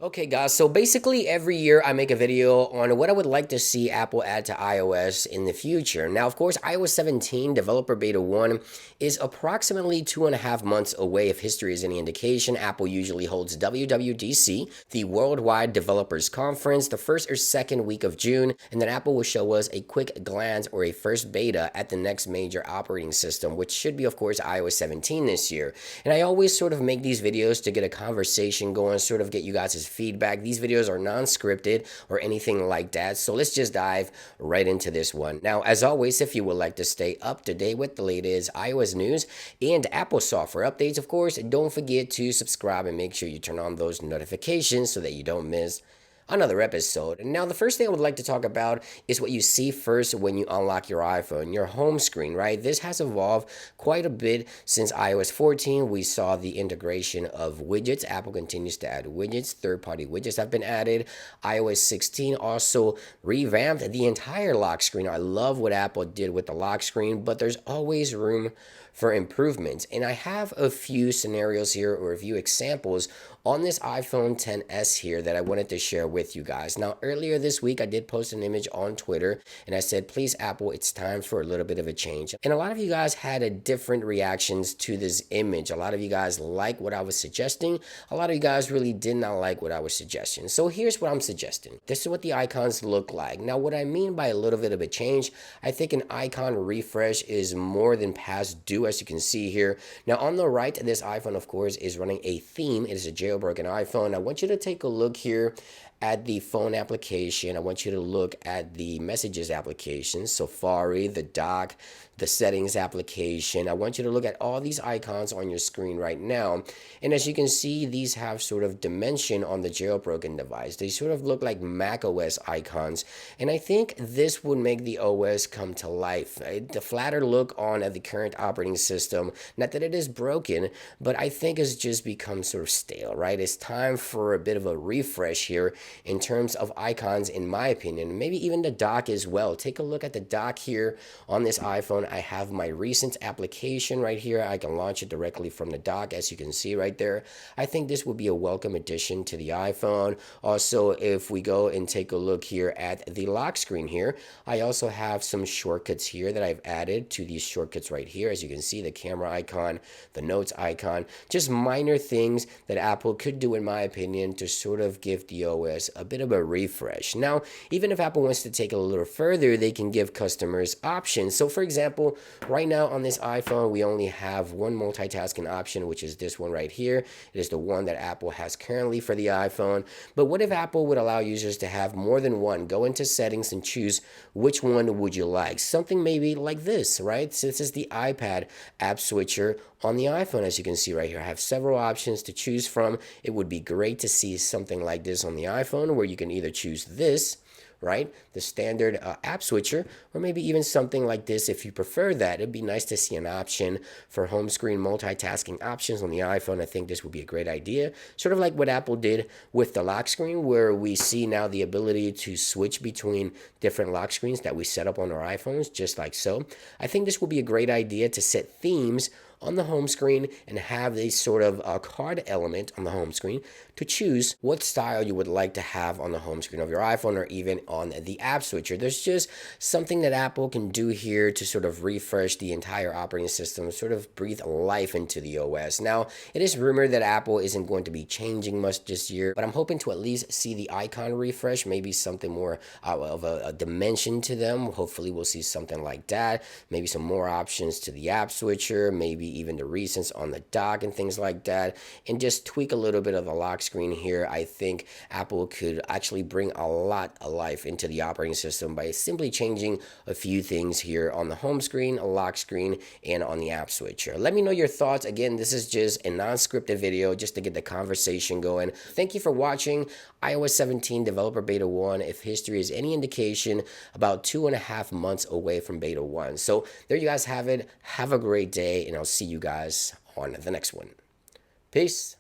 Okay guys, so basically every year I make a video on what I would like to see Apple add to iOS in the future. Now, of course, iOS 17 Developer Beta 1 is approximately 2.5 months away. If history is any indication, Apple usually holds WWDC, the Worldwide Developers Conference, the first or second week of June, and then Apple will show us a quick glance or a first beta at the next major operating system, which should be, of course, iOS 17 this year. And I always sort of make these videos to get a conversation going, sort of get you guys' feedback. These videos are non-scripted or anything like that, so let's just dive right into this one. Now, as always, if you would like to stay up to date with the latest iOS news and Apple software updates, of course, don't forget to subscribe and make sure you turn on those notifications so that you don't miss another episode. And now the first thing I would like to talk about is what you see first when you unlock your iPhone, your home screen, right? This has evolved quite a bit since iOS 14. We saw the integration of widgets. Apple continues to add widgets. Third-party widgets have been added. iOS 16 also revamped the entire lock screen. I love what Apple did with the lock screen, but there's always room for improvements. And I have a few scenarios here or a few examples on this iPhone XS here that I wanted to share with you guys. Now, earlier this week, I did post an image on Twitter and I said, please, Apple, it's time for a little bit of a change. And a lot of you guys had a different reactions to this image. A lot of you guys like what I was suggesting. A lot of you guys really did not like what I was suggesting. So here's what I'm suggesting. This is what the icons look like. Now, what I mean by a little bit of a change, I think an icon refresh is more than past due, as you can see here. Now, on the right, this iPhone, of course, is running a theme. It is a jailbroken iPhone. I want you to take a look here at the phone application. I want you to look at the messages application, Safari, the dock, the settings application. I want you to look at all these icons on your screen right now. And as you can see, these have sort of dimension on the jailbroken device. They sort of look like Mac OS icons. And I think this would make the OS come to life. Right? The flatter look on the current operating system, not that it is broken, but I think it's just become sort of stale, right? It's time for a bit of a refresh here in terms of icons, in my opinion, maybe even the dock as well. Take a look at the dock here on this iPhone. I have my recent application right here. I can launch it directly from the dock, as you can see right there. I think this would be a welcome addition to the iPhone. Also, if we go and take a look here at the lock screen here, I also have some shortcuts here that I've added to these shortcuts right here. As you can see, the camera icon, the notes icon, just minor things that Apple could do, in my opinion, to sort of give the OS a bit of a refresh. Now, even if Apple wants to take it a little further, they can give customers options. So for example, right now on this iPhone, we only have one multitasking option, which is this one right here. It is the one that Apple has currently for the iPhone. But what if Apple would allow users to have more than one? Go into settings and choose which one would you like. Something maybe like this, right? So this is the iPad app switcher on the iPhone. As you can see right here, I have several options to choose from. It would be great to see something like this on the iPhone, where you can either choose this, right, the standard app switcher, or maybe even something like this if you prefer that. It'd be nice to see an option for home screen multitasking options on the iPhone. I think this would be a great idea, sort of like what Apple did with the lock screen, where we see now the ability to switch between different lock screens that we set up on our iPhones, just like so. I think this would be a great idea to set themes on the home screen and have a sort of a card element on the home screen to choose what style you would like to have on the home screen of your iPhone, or even on the app switcher. There's just something that Apple can do here to sort of refresh the entire operating system, sort of breathe life into the OS. Now, it is rumored that Apple isn't going to be changing much this year, but I'm hoping to at least see the icon refresh, maybe something more of a dimension to them. Hopefully we'll see something like that, maybe some more options to the app switcher, maybe even the recents on the dock and things like that, and just tweak a little bit of the lock screen here. I think Apple could actually bring a lot of life into the operating system by simply changing a few things here on the home screen, a lock screen, and on the app switcher. Let me know your thoughts. Again, this is just a non-scripted video just to get the conversation going. Thank you for watching iOS 17 Developer Beta 1. If history is any indication, about 2.5 months away from Beta 1. So there you guys have it. Have a great day, and I'll see you guys on the next one. Peace.